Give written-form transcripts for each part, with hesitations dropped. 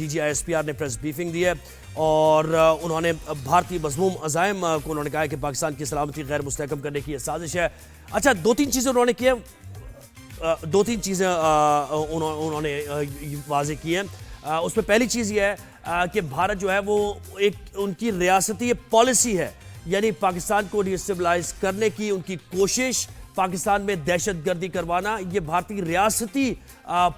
DGISPR نے press briefing دی ہے اور انہوں نے بھارتی مذموم عزائم کو انہوں نے کہا ہے کہ پاکستان کی سلامتی غیر مستحکم کرنے کی یہ سازش ہے۔ اچھا، دو تین چیزیں انہوں نے کی ہیں، دو تین چیزیں انہوں نے واضح کی ہیں۔ اس میں پہلی چیز یہ ہے کہ بھارت جو ہے وہ ایک ان کی ریاستی پالیسی ہے، یعنی پاکستان کو ڈی اسٹیبلائز کرنے کی ان کی کوشش، پاکستان میں دہشت گردی کروانا، یہ بھارتی ریاستی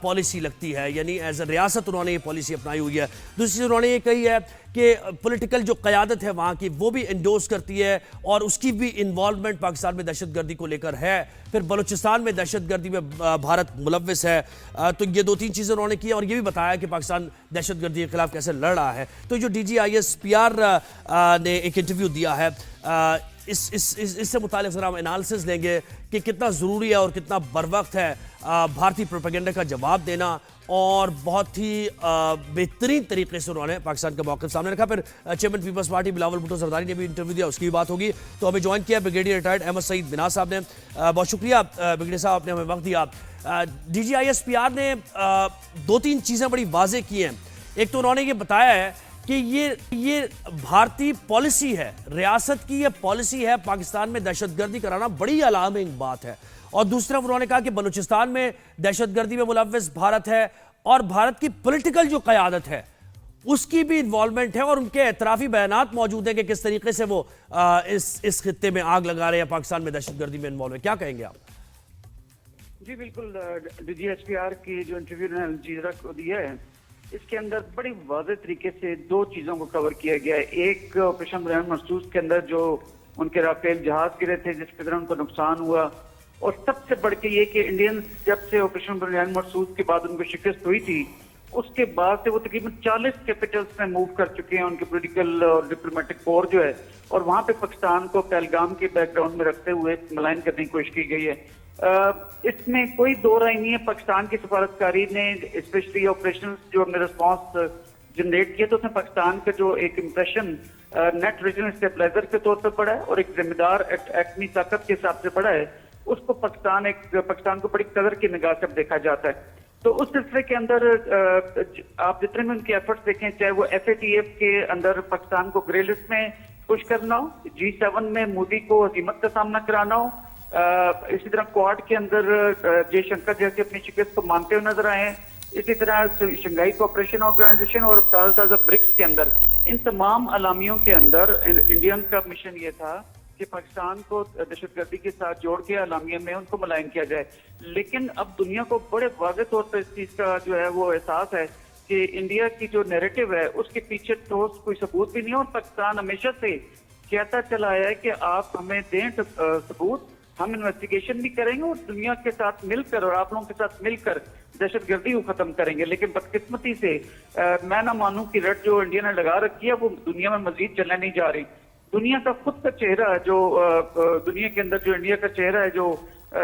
پالیسی لگتی ہے، یعنی ایز اے ریاست انہوں نے یہ پالیسی اپنائی ہوئی ہے۔ دوسری چیز انہوں نے یہ کہی ہے کہ پولیٹیکل جو قیادت ہے وہاں کی وہ بھی انڈورس کرتی ہے اور اس کی بھی انوالومنٹ پاکستان میں دہشت گردی کو لے کر ہے، پھر بلوچستان میں دہشت گردی میں بھارت ملوث ہے۔ تو یہ دو تین چیزیں انہوں نے کی اور یہ بھی بتایا کہ پاکستان دہشت گردی کے خلاف کیسے لڑ رہا ہے۔ تو جو DGISPR نے ایک انٹرویو دیا ہے، اس سے متعلق ذرا ہم انالیسز لیں گے کہ کتنا ضروری ہے اور کتنا بروقت ہے بھارتی پروپیگنڈا کا جواب دینا، اور بہت ہی بہترین طریقے سے انہوں نے پاکستان کا موقف سامنے رکھا۔ پھر چیئرمین پیپلز پارٹی بلاول بھٹو زرداری نے بھی انٹرویو دیا، اس کی بھی بات ہوگی۔ تو ہمیں جوائن کیا بریگیڈیئر ریٹائرڈ احمد سعید مناز صاحب نے، بہت شکریہ بریگیڈیئر صاحب، آپ نے ہمیں وقت دیا۔ DGISPR نے دو تین چیزیں بڑی واضح کی ہیں۔ ایک تو انہوں نے یہ بتایا ہے کہ یہ بھارتی پالیسی ہے، ریاست کی یہ پالیسی ہے، پاکستان میں دہشت گردی کرانا بڑی الارمنگ بات ہے۔ اور دوسری طرف انہوں نے کہا کہ بلوچستان میں دہشت گردی میں ملوث بھارت ہے اور بھارت کی پولیٹیکل جو قیادت ہے اس کی بھی انوالومنٹ ہے، اور ان کے اعترافی بیانات موجود ہیں کہ کس طریقے سے وہ اس خطے میں آگ لگا رہے ہیں، پاکستان میں دہشت گردی میں انوالو ہے۔ کیا کہیں گے آپ؟ جی بالکل، DGISPR کی جو انٹرویو نے الجزیرہ کو دیا ہے اس کے اندر بڑی واضح طریقے سے دو چیزوں کو کور کیا گیا ہے۔ ایک آپریشن بریان مرسوس کے اندر جو ان کے رافیل جہاز گرے تھے جس کی طرح ان کو نقصان ہوا، اور سب سے بڑھ کے یہ کہ انڈینز جب سے آپریشن بریان مرسوس کے بعد ان کو شکست ہوئی تھی اس کے بعد سے وہ تقریباً 40 کیپٹلز میں موو کر چکے ہیں، ان کے پولیٹیکل اور ڈپلومیٹک کور جو ہے، اور وہاں پہ پاکستان کو پہلگام کے بیک گراؤنڈ میں رکھتے ہوئے ملائن کرنے کی کوشش کی گئی ہے۔ اس میں کوئی دو رائے نہیں ہے، پاکستان کی سفارتکاری نے اسپیشلی آپریشن جو ہم نے رسپانس جنریٹ کیا تو اس میں پاکستان کا جو ایک امپریشن نیٹ ریجنل اسٹیبلائزر کے طور پہ پڑا ہے اور ایک ذمہ دار ایٹمی طاقت کے حساب سے پڑا ہے، اس کو پاکستان کو بڑی قدر کی نگاہ سے دیکھا جاتا ہے۔ تو اس سلسلے کے اندر آپ جتنے میں ان کی ایفرٹس دیکھیں، چاہے وہ FATF کے اندر پاکستان کو گرے لسٹ میں پش کرنا ہو، G7 میں مودی کو ہزیمت کا سامنا کرانا ہو، اسی طرح کوارڈ کے اندر جے شنکر جیسے اپنی شکست کو مانتے ہوئے نظر آئے ہیں، اسی طرح شنگھائی کوآپریشن آرگنائزیشن اور تازہ برکس کے اندر، ان تمام اعلامیوں کے اندر انڈین کا مشن یہ تھا کہ پاکستان کو دہشت گردی کے ساتھ جوڑ کے اعلامیہ میں ان کو ملائن کیا جائے۔ لیکن اب دنیا کو بڑے واضح طور پر اس چیز کا جو ہے وہ احساس ہے کہ انڈیا کی جو نیریٹو ہے اس کے پیچھے ٹھوس کوئی ثبوت بھی نہیں ہے، اور پاکستان ہمیشہ سے کہتا چلا آیا ہے کہ آپ ہمیں دیں ثبوت، ہم انویسٹیگیشن بھی کریں گے اور دنیا کے ساتھ مل کر اور آپ لوگوں کے ساتھ مل کر دہشت گردی کو ختم کریں گے۔ لیکن بدقسمتی سے میں نہ مانوں کی رٹ جو انڈیا نے لگا رکھی ہے وہ دنیا میں مزید چلنے نہیں جا رہی۔ دنیا کا خود کا چہرہ جو دنیا کے اندر جو انڈیا کا چہرہ ہے جو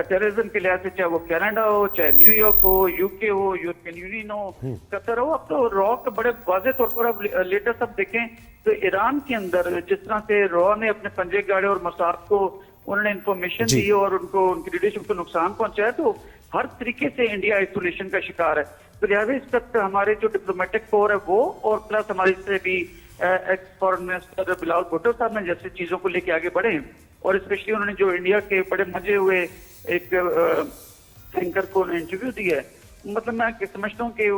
ٹیررزم کے لحاظ سے، چاہے وہ کینیڈا ہو، چاہے نیو یارک ہو، UK ہو، یورپین یونین ہو، قطر ہو، اب تو را کا بڑے واضح طور پر اب لیٹسٹ اب دیکھیں تو ایران کے اندر جس طرح سے را نے اپنے پنجے گاڑے اور موساد کو انہوں نے انفارمیشن دی اور ان کی لیڈرشپ کو نقصان پہنچایا، تو ہر طریقے سے انڈیا آئسولیشن کا شکار ہے۔ تو لہٰذا اس وقت ہمارے جو ڈپلومیٹک کور ہے وہ، اور پلس ہمارے سے بھی x foreign minister Bilawal Bhutto صاحب نے جیسے چیزوں کو لے کے آگے بڑھے، اور اسپیشلی انہوں نے جو انڈیا کے بڑے مجے ہوئے ایک اینکر کو انٹرویو دیا ہے، مطلب میں سمجھتا ہوں کہ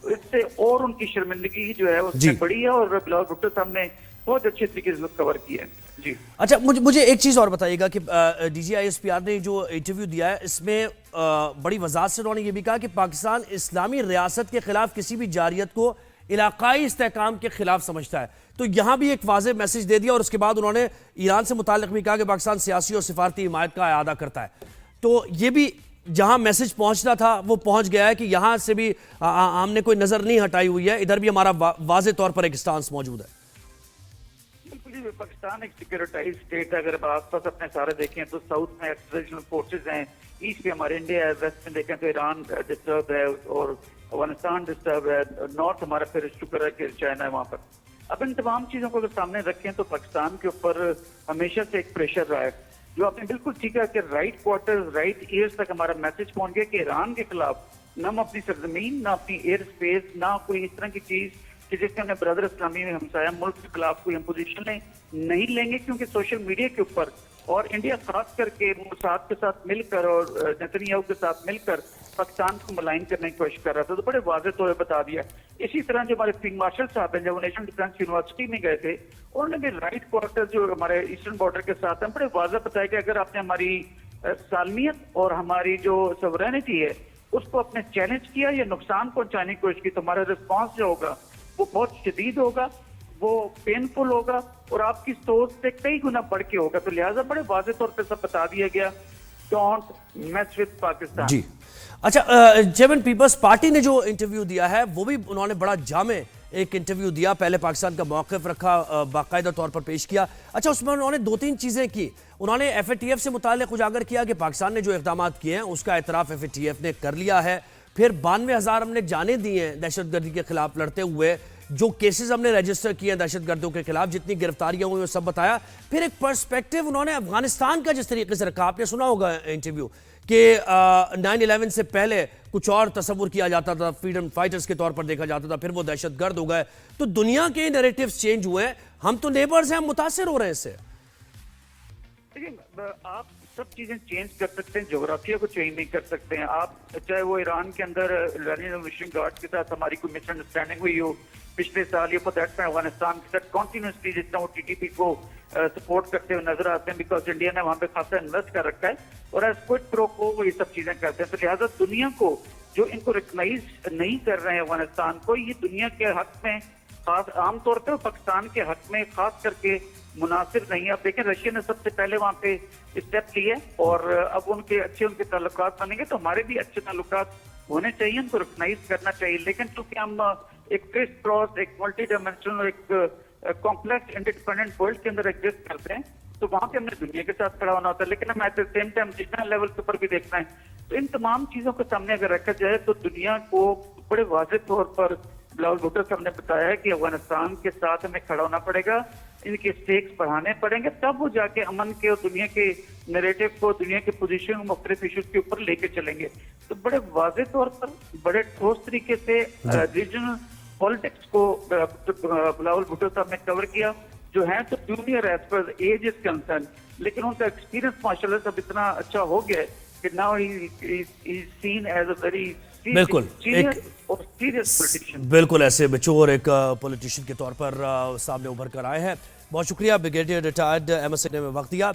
اس سے اور ان کی شرمندگی جو ہے اس سے بڑی ہے، اور بلاول بھٹو صاحب نے بہت اچھے طریقے سے کور کیا ہے۔ جی اچھا، مجھے ایک چیز اور بتائیے گا کہ DGISPR نے جو انٹرویو دیا ہے اس میں بڑی وضاحت سے انہوں نے یہ بھی کہا کہ پاکستان اسلامی ریاست کے خلاف کسی بھی جارحیت کو علاقائی استحکام کے خلاف سمجھتا ہے۔ تو یہاں بھی ایک واضح میسج دے دیا، اور اس کے بعد انہوں نے ایران سے متعلق بھی کہا کہ پاکستان سیاسی اور سفارتی حمایت کا اعادہ کرتا ہے۔ تو یہ بھی جہاں میسج پہنچنا تھا وہ پہنچ گیا ہے کہ یہاں سے بھی ہم نے کوئی نظر نہیں ہٹائی ہوئی ہے، ادھر بھی ہمارا واضح طور پر ایک سٹانس موجود ہے۔ پاکستان ایک سیکورٹائز اسٹیٹ ہے، اگر آس پاس اپنے سارے دیکھیں تو ساؤتھ میں ایکسٹرنل فورسز ہیں، ایسٹ میں ہمارے انڈیا ہے، ویسٹ میں دیکھیں تو ایران ڈسٹرب ہے اور افغانستان ڈسٹرب ہے، نارتھ ہمارا پھر شکر ہے کہ چائنا ہے وہاں پر۔ اب ان تمام چیزوں کو اگر سامنے رکھیں تو پاکستان کے اوپر ہمیشہ سے ایک پریشر رہا ہے، جو آپ نے بالکل ٹھیک ہے کہ رائٹ کوارٹر رائٹ ایئرز تک ہمارا میسج پہنچ گیا کہ ایران کے خلاف نہ ہم اپنی سرزمین، نہ اپنی ایئر اسپیس، نہ کوئی اس طرح کی چیز کہ جس میں ہمیں برادر اسلامی میں ہمسایہ ملک کے خلاف کوئی ہم پوزیشن نہیں لیں گے، کیونکہ سوشل میڈیا کے اوپر اور انڈیا خاص کر کے موساد کے ساتھ مل کر اور نیتنیاہو کے ساتھ مل کر پاکستان کو ملائن کرنے کی کوشش کر رہا تھا، تو بڑے واضح طور پر بتا دیا۔ اسی طرح جو ہمارے فیلڈ مارشل صاحب ہیں، جب وہ نیشنل ڈیفینس یونیورسٹی میں گئے تھے، انہوں نے بھی رائٹ کوارٹر جو ہمارے ایسٹرن بارڈر کے ساتھ ہیں، بڑے واضح بتایا کہ اگر آپ نے ہماری سالمیت اور ہماری جو سورینٹی ہے اس کو اپنے چیلنج کیا یا نقصان پہنچانے کی کوشش کی تو ہمارا رسپانس جو ہوگا وہ بہت شدید ہوگا، وہ پینفل ہوگا اور آپ کی سوچ سے کئی گنا بڑھ کے ہوگا۔ تو لہٰذا بڑے واضح طور پہ سب بتا دیا گیا، ڈونٹ میس وتھ پاکستان۔ جی اچھا، چیئرمین پیپلز پارٹی نے جو انٹرویو دیا ہے وہ بھی انہوں نے بڑا جامع ایک انٹرویو دیا، پہلے پاکستان کا موقف رکھا، باقاعدہ طور پر پیش کیا۔ اچھا، اس میں انہوں نے 2-3 چیزیں کی۔ انہوں نے ایف اے ٹی ایف سے متعلق اجاگر کیا کہ پاکستان نے جو اقدامات کیے ہیں اس کا اعتراف ایف اے ٹی ایف نے کر لیا ہے، پھر 92,000 ہم نے جانیں دی ہیں دہشت گردی کے خلاف لڑتے ہوئے، جو کیسز ہم نے رجسٹر کیے ہیں دہشت گردوں کے خلاف، جتنی گرفتاریاں ہوئی وہ سب بتایا۔ پھر ایک پرسپیکٹیو انہوں نے افغانستان کا جس طریقے سے رکھا، آپ نے سنا ہوگا انٹرویو کہ 9/11 سے پہلے کچھ اور تصور کیا جاتا تھا، فریڈم فائٹرز کے طور پر دیکھا جاتا تھا، پھر وہ دہشت گرد ہو گئے۔ تو دنیا کے نیریٹیوز چینج ہوئے ہیں، ہم تو نیبرز ہیں، ہم متاثر ہو رہے ہیں اس سے۔ دیکھیں، آپ سب چیزیں چینج کر سکتے ہیں، جغرافیہ کو چینج نہیں کر سکتے ہیں آپ، چاہے وہ ایران کے اندر ایرانی ریولیوشن گارڈ کے ساتھ ہماری کوئی مس انڈرسٹینڈنگ ہوئی ہو پچھلے سال، یا فور دیٹ میں افغانستان کے ساتھ کنٹینیوسلی جس طرح وہ ٹی ٹی پی کو سپورٹ کرتے ہوئے نظر آتے ہیں، بیکاز انڈیا نے وہاں پہ خاصا انویسٹ کر رکھا ہے اور ایز کوئٹ پرو کو وہ یہ سب چیزیں کرتے ہیں۔ تو لہٰذا دنیا کو جو ان کو ریکگنائز نہیں کر رہے ہیں افغانستان کو، یہ دنیا کے حق میں خاص عام طور پہ پاکستان کے حق میں خاص کر کے مناسب نہیں ہے۔ آپ دیکھیں رشیا نے سب سے پہلے وہاں پہ اسٹیپ لیے اور اب ان کے تعلقات بنیں گے تو ہمارے بھی اچھے تعلقات ہونے چاہیے، ان کو ریکگنائز کرنا چاہیے۔ لیکن چونکہ ہم ایک کرس کراس، ایک ملٹی ڈائمینشنل، ایک کمپلیکس انڈیپینڈنٹ ورلڈ کے اندر ایگزسٹ کرتے ہیں، تو وہاں پہ ہم نے دنیا کے ساتھ کھڑا ہونا ہوتا ہے، لیکن ہم at the same time national level کے اوپر بھی دیکھنا ہے۔ تو ان تمام چیزوں کو سامنے اگر رکھا جائے تو دنیا کو بڑے واضح طور پر بلاول بھٹو صاحب نے بتایا ہے کہ افغانستان کے ساتھ ہمیں کھڑا ہونا پڑے گا، ان کے سٹیکس بڑھانے پڑیں گے، تب وہ جا کے امن کے اور دنیا کے نیریٹو کو، دنیا کے پوزیشن مختلف ایشوز کے اوپر لے کے چلیں گے۔ تو بڑے واضح طور پر بڑے ٹھوس طریقے سے ریجنل پالیٹکس کو بلاول بھٹو صاحب نے کور کیا، جو ہیں تو junior as per age as concern, لیکن ان کا ایکسپیرینس ماشاء اللہ سب اتنا اچھا ہو گیا ہے کہ now he seen as a very بالکل بالکل ایسے میچور ایک پولیٹیشین کے طور پر سامنے ابھر کر آئے ہیں۔ بہت شکریہ بریگیڈیئر ریٹائرڈ احمد سنگھ نے وقت دیا۔